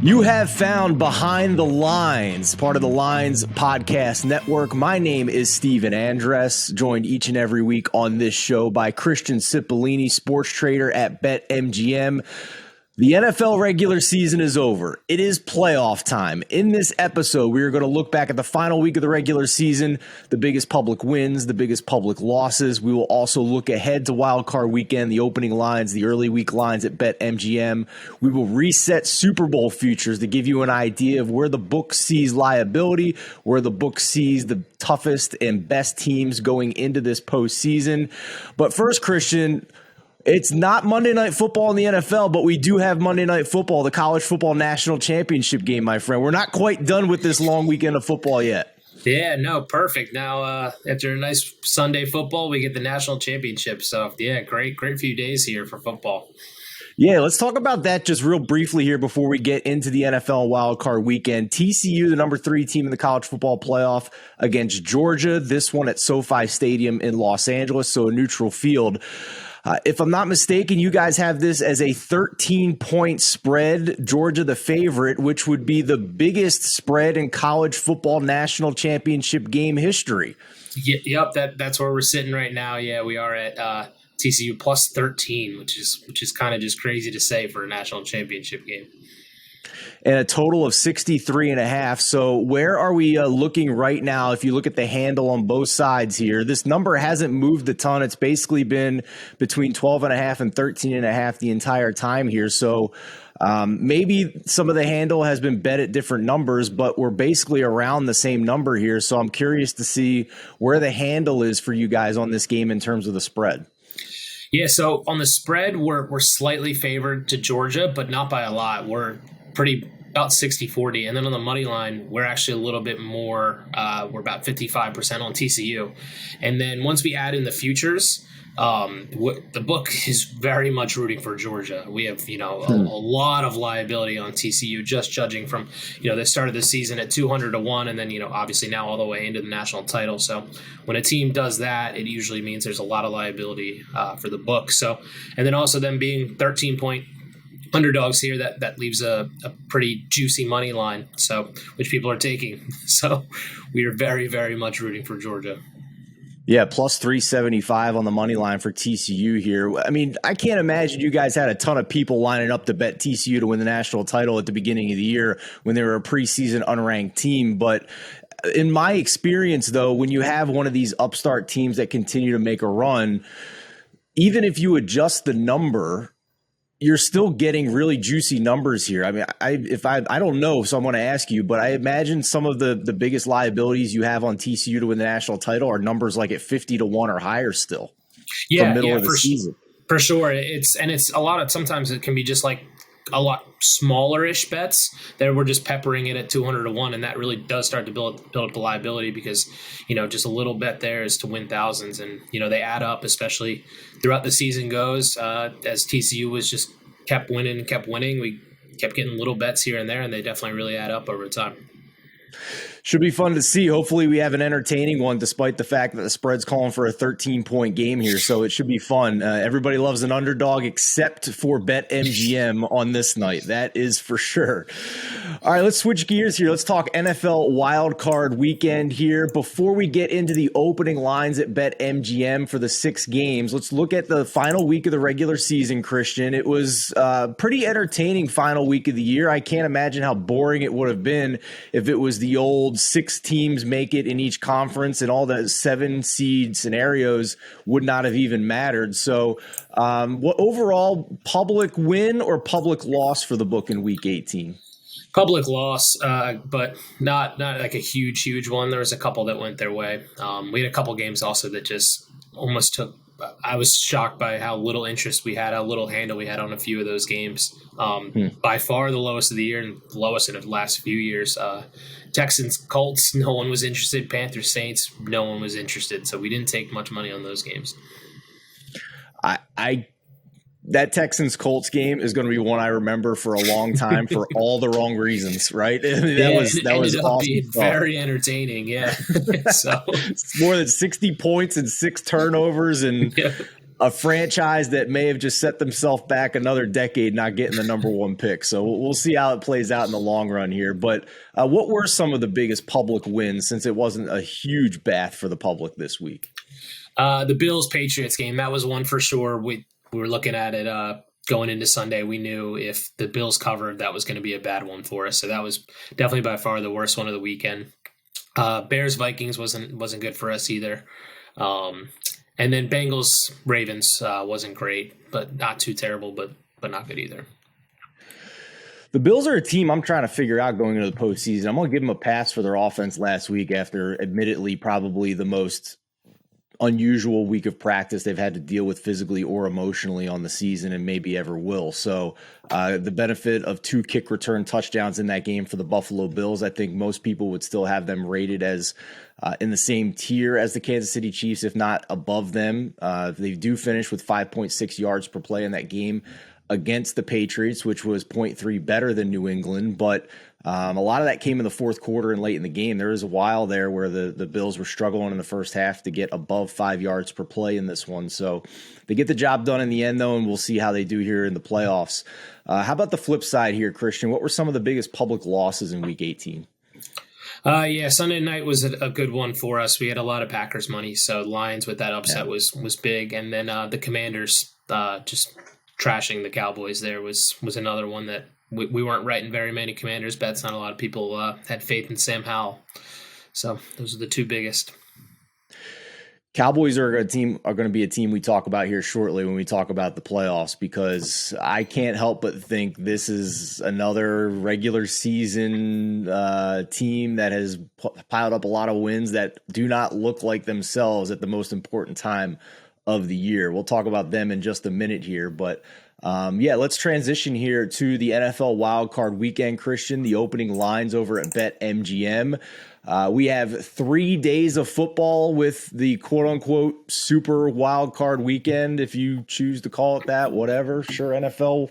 You have found Behind the Lines, part of the Lines podcast network. My name is Stephen Andress, joined each and every week on this show by Christian Cipollini, sports trader at BetMGM. The NFL regular season is over. It is playoff time. In this episode, we are going to look back at the final week of the regular season, the biggest public wins, the biggest public losses. We will also look ahead to Wildcard weekend, the opening lines, the early week lines at BetMGM. We will reset Super Bowl futures to give you an idea of where the book sees liability, where the book sees the toughest and best teams going into this postseason. But first, Christian, it's not Monday Night Football in the NFL, but we do have Monday Night Football, the college football national championship game, my friend. We're not quite done with this long weekend of football yet. Yeah, no, perfect. Now, after a nice Sunday football, we get the national championship. So, yeah, great few days here for football. Yeah, let's talk about that just real briefly here before we get into the NFL wildcard weekend. TCU, the number 3 team in the college football playoff against Georgia. This one at SoFi Stadium in Los Angeles, so a neutral field. If I'm not mistaken, you guys have this as a 13-point spread, Georgia the favorite, which would be the biggest spread in college football national championship game history. Yep, that's where we're sitting right now. Yeah, we are at TCU plus 13, which is kind of just crazy to say for a national championship game. And a total of 63.5. So where are we looking right now? If you look at the handle on both sides here, this number hasn't moved a ton. It's basically been between 12.5 and 13.5 the entire time here. So maybe some of the handle has been bet at different numbers, but we're basically around the same number here. So I'm curious to see where the handle is for you guys on this game in terms of the spread. Yeah, so on the spread, we're slightly favored to Georgia, but not by a lot. We're about 60-40. And then on the money line, we're actually a little bit more, we're about 55% on TCU. And then once we add in the futures, the book is very much rooting for Georgia. We have, a lot of liability on TCU, just judging from, they started the season at 200-1, and then, obviously now all the way into the national title. So when a team does that, it usually means there's a lot of liability for the book. So, and then also them being 13-point underdogs here, that leaves a pretty juicy money line, so which people are taking. So we are very, very much rooting for Georgia. Yeah, plus 375 on the money line for TCU here. I mean, I can't imagine you guys had a ton of people lining up to bet TCU to win the national title at the beginning of the year when they were a preseason unranked team. But in my experience, though, when you have one of these upstart teams that continue to make a run, even if you adjust the number, you're still getting really juicy numbers here. I mean, I don't know, so I'm going to ask you, but I imagine some of the biggest liabilities you have on TCU to win the national title are numbers like at 50-1 or higher still. Yeah, middle of the season. For sure. It's a lot of, sometimes it can be just like a lot smaller-ish bets that we're just peppering it at 200-1, and that really does start to build up the liability because, just a little bet there is to win thousands, and, they add up, especially throughout the season goes. As TCU was just kept winning, we kept getting little bets here and there, and they definitely really add up over time. Should be fun to see. Hopefully we have an entertaining one, despite the fact that the spread's calling for a 13-point game here. So it should be fun. Everybody loves an underdog except for BetMGM on this night. That is for sure. All right, let's switch gears here. Let's talk NFL wildcard weekend here. Before we get into the opening lines at BetMGM for the 6 games, let's look at the final week of the regular season, Christian. It was a pretty entertaining final week of the year. I can't imagine how boring it would have been if it was the old 6 teams make it in each conference and all the 7 seed scenarios would not have even mattered. So what overall, public win or public loss for the book in week 18? Public loss, but not like a huge one. There was a couple that went their way. We had a couple games also that just almost took. I was shocked by how little interest we had, how little handle we had on a few of those games. By far the lowest of the year and the lowest in the last few years. Texans, Colts, no one was interested. Panthers, Saints, no one was interested. So we didn't take much money on those games. That Texans-Colts game is going to be one I remember for a long time for all the wrong reasons, right? That was awesome. Very entertaining, yeah. So more than 60 points and 6 turnovers and a franchise that may have just set themselves back another decade not getting the number one pick. So we'll see how it plays out in the long run here. But what were some of the biggest public wins, since it wasn't a huge bath for the public this week? The Bills-Patriots game, that was one for sure. We were looking at it going into Sunday. We knew if the Bills covered, that was going to be a bad one for us. So that was definitely by far the worst one of the weekend. Bears-Vikings wasn't good for us either. And then Bengals-Ravens wasn't great, but not too terrible, but not good either. The Bills are a team I'm trying to figure out going into the postseason. I'm going to give them a pass for their offense last week after admittedly probably the most unusual week of practice they've had to deal with physically or emotionally on the season and maybe ever will. So the benefit of 2 kick return touchdowns in that game for the Buffalo Bills, I think most people would still have them rated as in the same tier as the Kansas City Chiefs, if not above them. They do finish with 5.6 yards per play in that game against the Patriots, which was 0.3 better than New England. But a lot of that came in the fourth quarter and late in the game. There was a while there where the Bills were struggling in the first half to get above 5 yards per play in this one. So they get the job done in the end, though, and we'll see how they do here in the playoffs. How about the flip side here, Christian? What were some of the biggest public losses in Week 18? Sunday night was a good one for us. We had a lot of Packers money, so Lions with that upset was big. And then the Commanders just trashing the Cowboys there was another one that we weren't writing very many Commanders bets. Not a lot of people had faith in Sam Howell. So those are the 2 biggest. Cowboys are going to be a team we talk about here shortly when we talk about the playoffs, because I can't help but think this is another regular season team that has piled up a lot of wins that do not look like themselves at the most important time of the year. We'll talk about them in just a minute here, but let's transition here to the NFL Wildcard weekend, Christian. The opening lines over at BetMGM. We have 3 days of football with the quote-unquote super wildcard weekend, if you choose to call it that, whatever. Sure, NFL,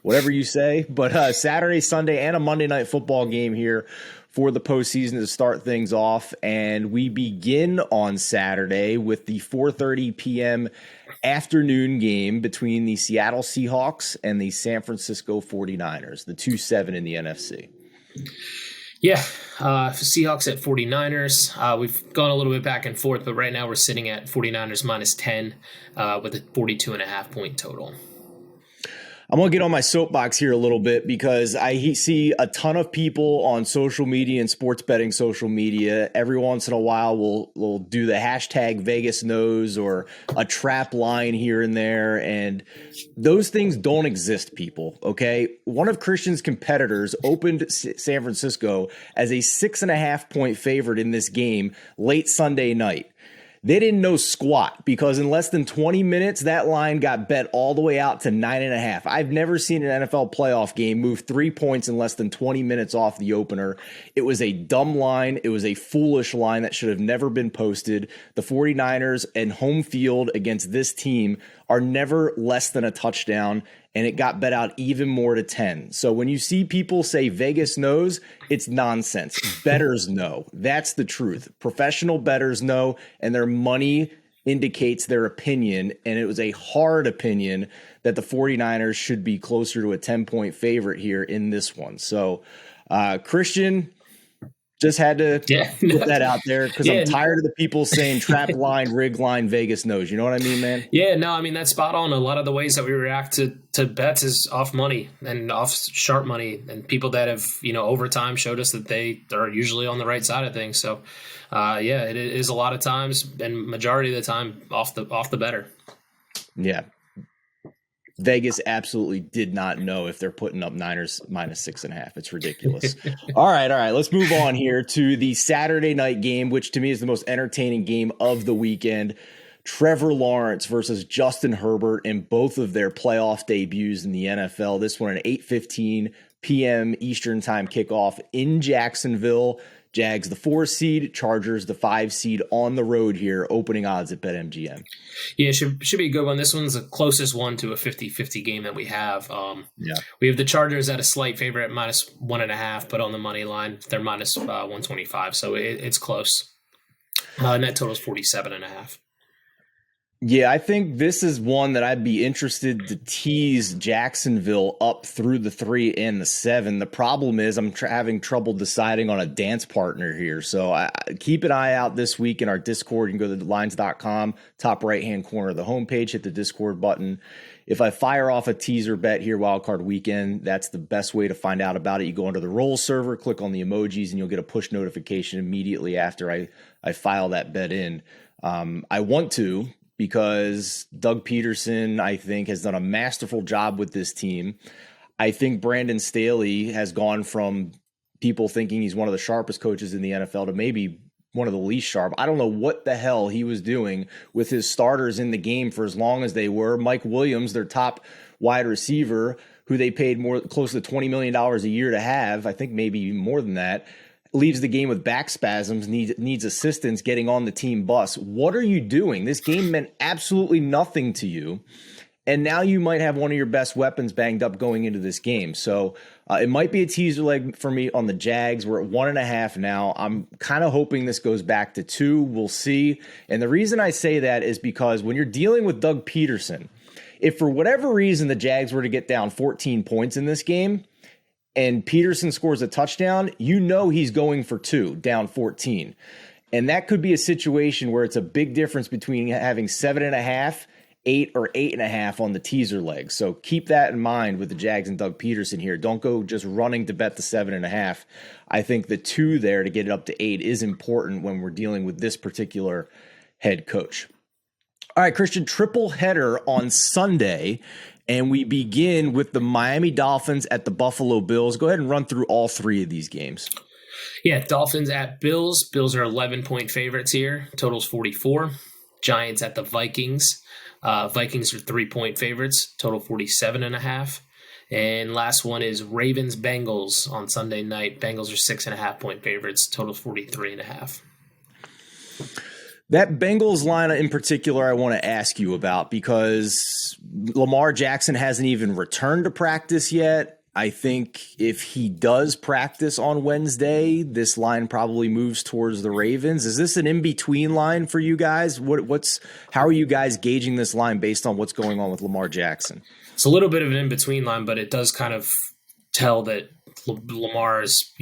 whatever you say. But Saturday, Sunday, and a Monday night football game here for the postseason to start things off. And we begin on Saturday with the 4:30 p.m. afternoon game between the Seattle Seahawks and the San Francisco 49ers, the 2-7 in the NFC. Yeah, Seahawks at 49ers. We've gone a little bit back and forth, but right now we're sitting at 49ers minus 10 with a 42.5 point total. I'm going to get on my soapbox here a little bit because I see a ton of people on social media and sports betting social media. Every once in a while, we'll do the hashtag Vegas knows or a trap line here and there. And those things don't exist, people. Okay. One of Christian's competitors opened San Francisco as a 6.5 point favorite in this game late Sunday night. They didn't know squat because in less than 20 minutes, that line got bet all the way out to 9.5. I've never seen an NFL playoff game move 3 points in less than 20 minutes off the opener. It was a dumb line. It was a foolish line that should have never been posted. The 49ers and home field against this team are never less than a touchdown, and it got bet out even more to 10. So when you see people say Vegas knows, it's nonsense. Bettors know. That's the truth. Professional bettors know, and their money indicates their opinion, and it was a hard opinion that the 49ers should be closer to a 10-point favorite here in this one. So, Christian, just had to put that out there because I'm tired of the people saying trap line, rig line, Vegas knows. You know what I mean, man? Yeah, no, I mean, that's spot on. A lot of the ways that we react to bets is off money and off sharp money, and people that have, over time showed us that they are usually on the right side of things. So, it is a lot of times and majority of the time off the better. Yeah. Vegas absolutely did not know if they're putting up Niners minus 6.5. It's ridiculous. All right. Let's move on here to the Saturday night game, which to me is the most entertaining game of the weekend. Trevor Lawrence versus Justin Herbert in both of their playoff debuts in the NFL. This one at 8:15 p.m. Eastern time kickoff in Jacksonville. Jags the 4 seed, Chargers the 5 seed on the road here, opening odds at BetMGM. Yeah, should be a good one. This one's the closest one to a 50-50 game that we have. We have the Chargers at a slight favorite at minus 1.5, but on the money line, they're minus 125, so it's close. Net total is 47.5. Yeah, I think this is one that I'd be interested to tease Jacksonville up through the 3 and the 7. The problem is I'm having trouble deciding on a dance partner here. So keep an eye out this week in our Discord. You can go to TheLines.com, top right-hand corner of the homepage, hit the Discord button. If I fire off a teaser bet here, Wildcard Weekend, that's the best way to find out about it. You go under the roll server, click on the emojis, and you'll get a push notification immediately after I file that bet in. I want to, because Doug Peterson, I think, has done a masterful job with this team. I think Brandon Staley has gone from people thinking he's one of the sharpest coaches in the NFL to maybe one of the least sharp. I don't know what the hell he was doing with his starters in the game for as long as they were. Mike Williams, their top wide receiver, who they paid close to $20 million a year to have, I think maybe even more than that, leaves the game with back spasms, needs assistance getting on the team bus. What are you doing? This game meant absolutely nothing to you. And now you might have one of your best weapons banged up going into this game. So it might be a teaser leg for me on the Jags. We're at 1.5 now. I'm kind of hoping this goes back to 2. We'll see. And the reason I say that is because when you're dealing with Doug Peterson, if for whatever reason the Jags were to get down 14 points in this game, and Peterson scores a touchdown, you know he's going for 2, down 14. And that could be a situation where it's a big difference between having 7.5, 8, or 8.5 on the teaser leg. So keep that in mind with the Jags and Doug Peterson here. Don't go just running to bet the 7.5. I think the 2 there to get it up to 8 is important when we're dealing with this particular head coach. All right, Christian, triple header on Sunday. And we begin with the Miami Dolphins at the Buffalo Bills. Go ahead and run through all 3 of these games. Yeah, Dolphins at Bills. Bills are 11-point favorites here. Total's 44. Giants at the Vikings. Vikings are 3-point favorites. Total 47.5. And last one is Ravens Bengals on Sunday night. Bengals are 6.5-point favorites. Total 43.5. That Bengals line in particular, I want to ask you about because Lamar Jackson hasn't even returned to practice yet. I think if he does practice on Wednesday, this line probably moves towards the Ravens. Is this an in-between line for you guys? How are you guys gauging this line based on what's going on with Lamar Jackson? It's a little bit of an in-between line, but it does kind of tell that Lamar is,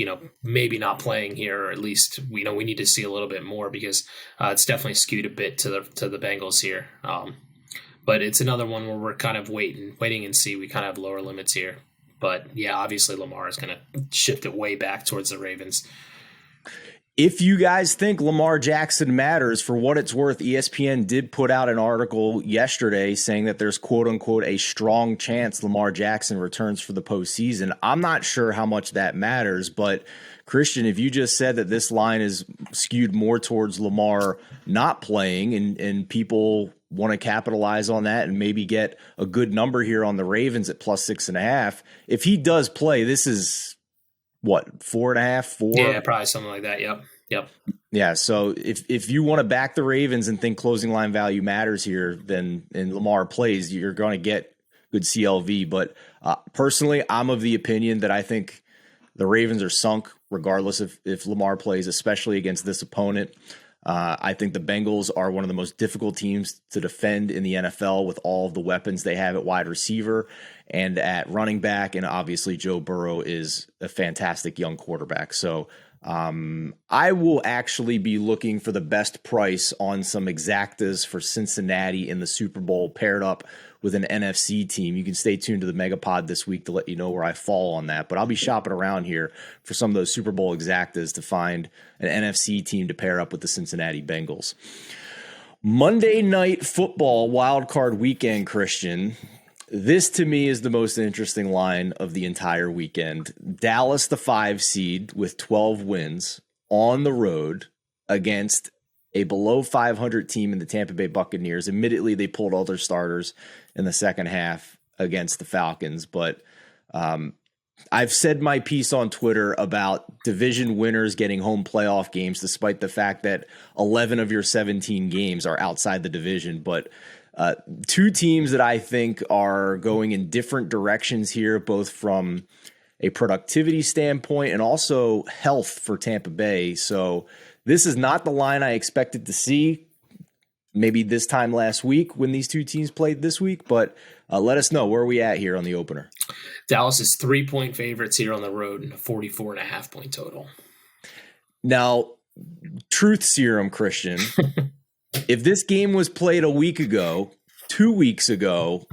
maybe not playing here, or at least, we need to see a little bit more because it's definitely skewed a bit to the Bengals here. But it's another one where we're kind of waiting and see. We kind of have lower limits here. But yeah, obviously Lamar is going to shift it way back towards the Ravens. If you guys think Lamar Jackson matters, for what it's worth, ESPN did put out an article yesterday saying that there's quote unquote a strong chance Lamar Jackson returns for the postseason. I'm not sure how much that matters, but Christian, if you just said that this line is skewed more towards Lamar not playing and people want to capitalize on that and maybe get a good number here on the Ravens at plus 6.5, if he does play, this is what, 4.5, 4? Yeah, probably something like that. Yep. Yeah. So if you want to back the Ravens and think closing line value matters here, then and Lamar plays, you're going to get good CLV. But personally, I'm of the opinion that I think the Ravens are sunk regardless if Lamar plays, especially against this opponent. I think the Bengals are one of the most difficult teams to defend in the NFL with all of the weapons they have at wide receiver and at running back. And obviously Joe Burrow is a fantastic young quarterback. So I will actually be looking for the best price on some exactas for Cincinnati in the Super Bowl paired up with an NFC team. You can stay tuned to the Megapod this week to let you know where I fall on that. But I'll be shopping around here for some of those Super Bowl exactas to find an NFC team to pair up with the Cincinnati Bengals. Monday Night Football Wildcard Weekend, Christian. This, to me, is the most interesting line of the entire weekend. Dallas, the 5 seed with 12 wins on the road against a below 500 team in the Tampa Bay Buccaneers. Admittedly, they pulled all their starters in the second half against the Falcons, but I've said my piece on Twitter about division winners getting home playoff games, despite the fact that 11 of your 17 games are outside the division. But 2 teams that I think are going in different directions here, both from a productivity standpoint and also health for Tampa Bay. So this is not the line I expected to see. maybe this time last week when these two teams played this week. But let us know, where are we at here on the opener? Dallas is 3-point favorites here on the road and a 44.5-point total. Now, truth serum, Christian, if this game was played a week ago, 2 weeks ago,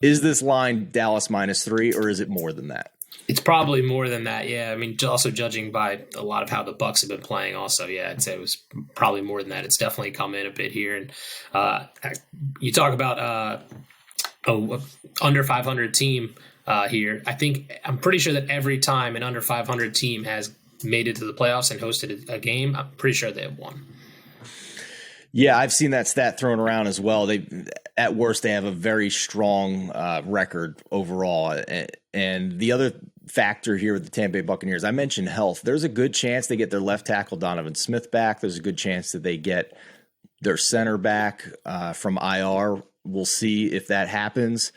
is this line Dallas -3, or is it more than that? It's probably more than that, yeah. I mean, also judging by a lot of how the Bucks have been playing also, yeah, I'd say it was probably more than that. It's definitely come in a bit here. And you talk about a under 500 team here. I'm pretty sure that every time an under 500 team has made it to the playoffs and hosted a game, I'm pretty sure they have won. Yeah, I've seen that stat thrown around as well. At worst, they have a very strong record overall. And the other factor here with the Tampa Bay Buccaneers, I mentioned health. There's a good chance they get their left tackle Donovan Smith back. There's a good chance that they get their center back from IR. We'll see if that happens.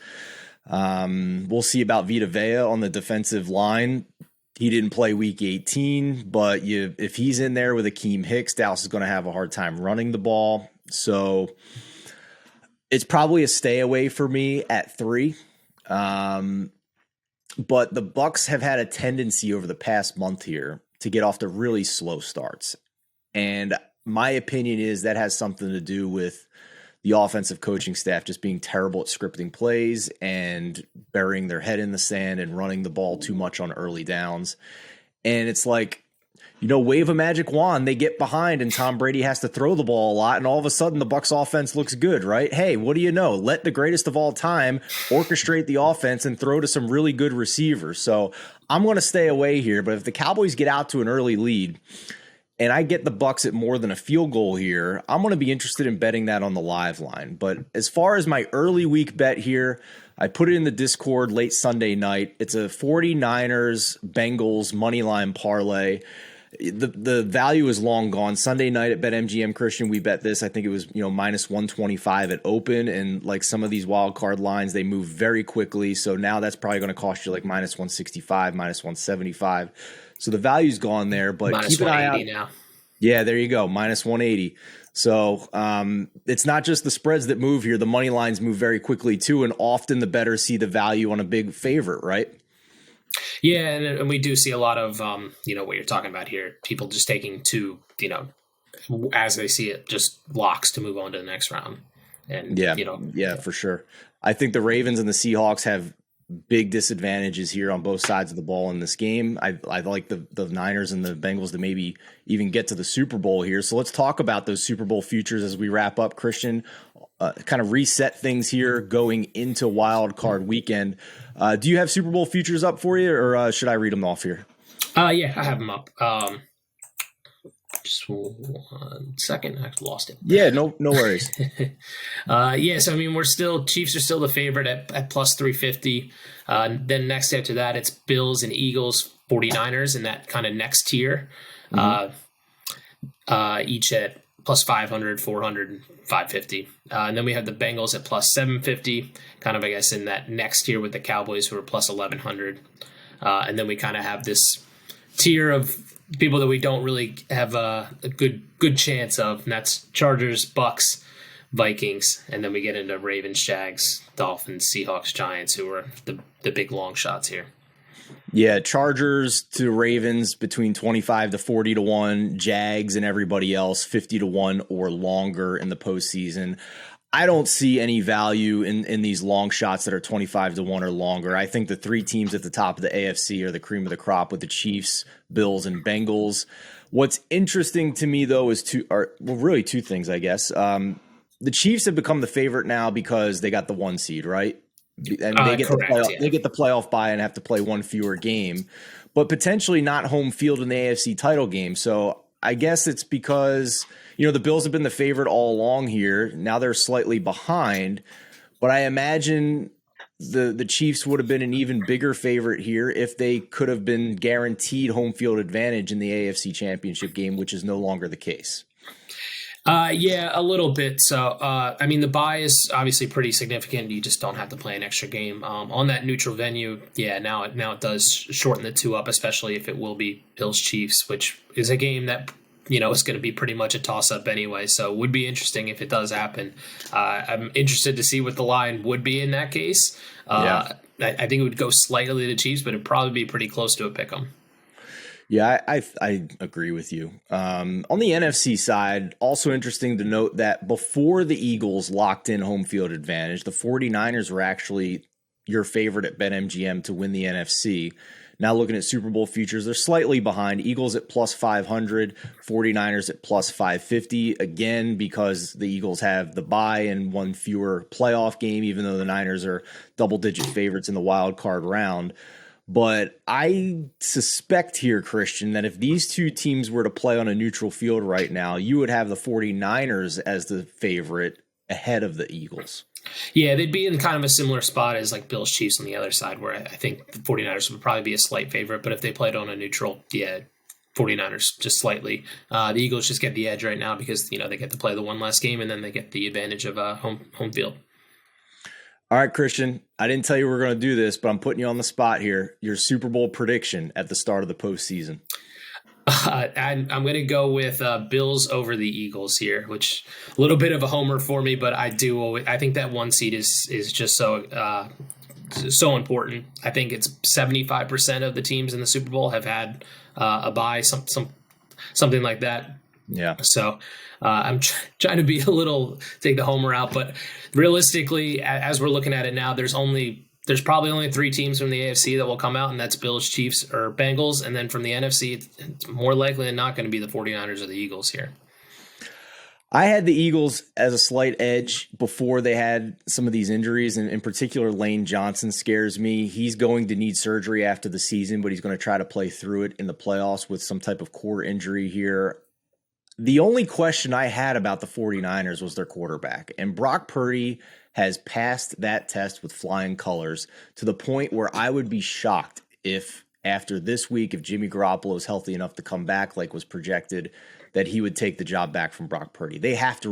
We'll see about Vita Vea on the defensive line. He didn't play week 18, but if he's in there with Akeem Hicks, Dallas is going to have a hard time running the ball. So it's probably a stay away for me at 3. But the Bucks have had a tendency over the past month here to get off to really slow starts. And my opinion is that has something to do with the offensive coaching staff just being terrible at scripting plays and burying their head in the sand and running the ball too much on early downs. And it's like, wave a magic wand, they get behind and Tom Brady has to throw the ball a lot, and all of a sudden the Bucs offense looks good, right? Hey, what do you know? Let the greatest of all time orchestrate the offense and throw to some really good receivers. So I'm going to stay away here, but if the Cowboys get out to an early lead and I get the Bucs at more than a field goal here, I'm going to be interested in betting that on the live line. But as far as my early week bet here, I put it in the Discord late Sunday night. It's a 49ers Bengals money line parlay. The value is long gone. Sunday night at BetMGM, Christian, we bet this. I think it was -125 at open, and like some of these wild card lines, they move very quickly. So now that's probably going to cost you like -165, -175. So the value's gone there, but keep an eye out now. Yeah, there you go, -180. So it's not just the spreads that move here. The money lines move very quickly too, and often the bettors see the value on a big favorite, right? Yeah, and we do see a lot of, what you're talking about here, people just taking two, as they see it, just locks to move on to the next round. And yeah, for sure. I think the Ravens and the Seahawks have big disadvantages here on both sides of the ball in this game. I like the Niners and the Bengals to maybe even get to the Super Bowl here. So let's talk about those Super Bowl futures as we wrap up, Christian. Kind of reset things here going into Wild Card weekend. Do you have Super Bowl futures up for you, or should I read them off here? Yeah, I have them up. Just 1 second. I lost it. Yeah, no worries. So I mean, Chiefs are still the favorite at plus 350. Then next after that, it's Bills and Eagles, 49ers in that kind of next tier. Each at plus 500, 400, 550. And then we have the Bengals at plus 750, kind of, I guess, in that next tier with the Cowboys who are plus 1100. And then we kind of have this tier of people that we don't really have a good chance of, and that's Chargers, Bucks, Vikings, and then we get into Ravens, Jags, Dolphins, Seahawks, Giants, who are the big long shots here. Yeah, Chargers to Ravens between 25 to 40 to 1, Jags and everybody else 50 to 1 or longer in the postseason. I don't see any value in these long shots that are 25 to 1 or longer. I think the three teams at the top of the AFC are the cream of the crop with the Chiefs, Bills, and Bengals. What's interesting to me, though, is really two things, I guess. The Chiefs have become the favorite now because they got the 1 seed, right? And they get they get the playoff bye and have to play one fewer game, but potentially not home field in the AFC title game. So I guess it's because the Bills have been the favorite all along here. Now they're slightly behind, but I imagine the Chiefs would have been an even bigger favorite here if they could have been guaranteed home field advantage in the AFC Championship game, which is no longer the case. Yeah, a little bit. So, I mean, the bye is obviously pretty significant. You just don't have to play an extra game on that neutral venue. Yeah, now it does shorten the two up, especially if it will be Bills Chiefs, which is a game that it's going to be pretty much a toss-up anyway. So it would be interesting if it does happen. I'm interested to see what the line would be in that case. I think it would go slightly to the Chiefs, but it'd probably be pretty close to a pick 'em. Yeah, I agree with you. On the NFC side, also interesting to note that before the Eagles locked in home field advantage, the 49ers were actually your favorite at BetMGM to win the NFC. Now looking at Super Bowl futures, they're slightly behind. Eagles at plus 500, 49ers at plus 550. Again, because the Eagles have the bye and one fewer playoff game, even though the Niners are double-digit favorites in the wild card round. But I suspect here, Christian, that if these two teams were to play on a neutral field right now, you would have the 49ers as the favorite ahead of the Eagles. Yeah, they'd be in kind of a similar spot as like Bills Chiefs on the other side, where I think the 49ers would probably be a slight favorite. But if they played on a neutral, 49ers just slightly. The Eagles just get the edge right now because, they get to play the one last game and then they get the advantage of home field. All right, Christian, I didn't tell you we were going to do this, but I'm putting you on the spot here. Your Super Bowl prediction at the start of the postseason. I'm going to go with Bills over the Eagles here, which a little bit of a homer for me, but I think that one seed is just so important. I think it's 75% of the teams in the Super Bowl have had a bye, something like that. Yeah. So I'm trying to take the homer out, but realistically, as we're looking at it now, there's probably only 3 teams from the AFC that will come out, and that's Bills, Chiefs, or Bengals. And then from the NFC, it's more likely than not going to be the 49ers or the Eagles here. I had the Eagles as a slight edge before they had some of these injuries, and in particular, Lane Johnson scares me. He's going to need surgery after the season, but he's going to try to play through it in the playoffs with some type of core injury here. The only question I had about the 49ers was their quarterback, and Brock Purdy has passed that test with flying colors to the point where I would be shocked if after this week, if Jimmy Garoppolo is healthy enough to come back like was projected, that he would take the job back from Brock Purdy. They have to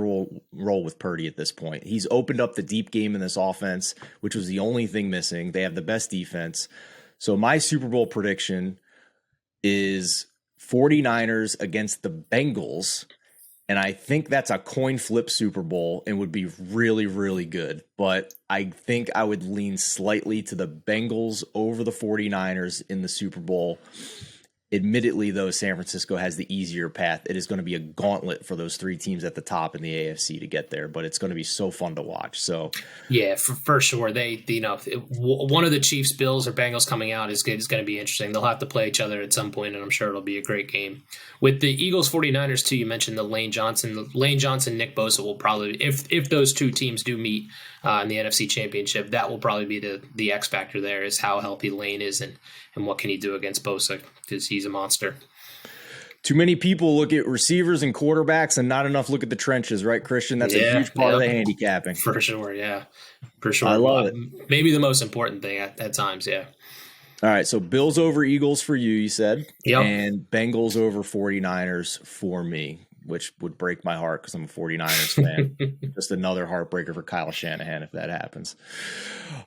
roll with Purdy at this point. He's opened up the deep game in this offense, which was the only thing missing. They have the best defense. So my Super Bowl prediction is 49ers against the Bengals. And I think that's a coin flip Super Bowl and would be really, really good. But I think I would lean slightly to the Bengals over the 49ers in the Super Bowl. Admittedly, though, San Francisco has the easier path. It is going to be a gauntlet for those 3 teams at the top in the AFC to get there, but it's going to be so fun to watch. So, yeah, for sure. One of the Chiefs, Bills, or Bengals coming out is going to be interesting. They'll have to play each other at some point, and I'm sure it'll be a great game. With the Eagles 49ers, too, you mentioned the Lane Johnson, Nick Bosa will probably, if those 2 teams do meet in the NFC Championship, that will probably be the X factor there, is how healthy Lane is and what can he do against Bosa, because he's a monster. Too many people look at receivers and quarterbacks and not enough look at the trenches, right, Christian? That's a huge part of the handicapping. For sure, yeah. For sure. I love it. Maybe the most important thing at times, yeah. All right, so Bills over Eagles for you said. Yep. And Bengals over 49ers for me, which would break my heart because I'm a 49ers fan. Just another heartbreaker for Kyle Shanahan if that happens.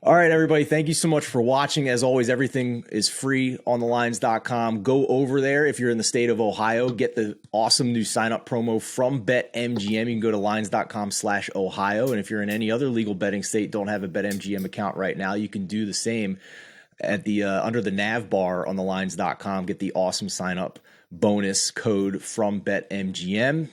All right, everybody, thank you so much for watching. As always, everything is free on TheLines.com. Go over there if you're in the state of Ohio. Get the awesome new sign-up promo from BetMGM. You can go to lines.com/Ohio. And if you're in any other legal betting state, don't have a BetMGM account right now, you can do the same at the under the nav bar on TheLines.com. Get the awesome sign-up bonus code from BetMGM.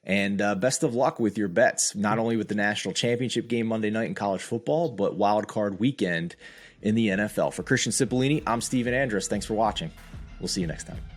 And best of luck with your bets, not only with the national championship game Monday night in college football, but Wildcard weekend in the NFL. For Christian Cipollini, I'm Stephen Andress. Thanks for watching. We'll see you next time.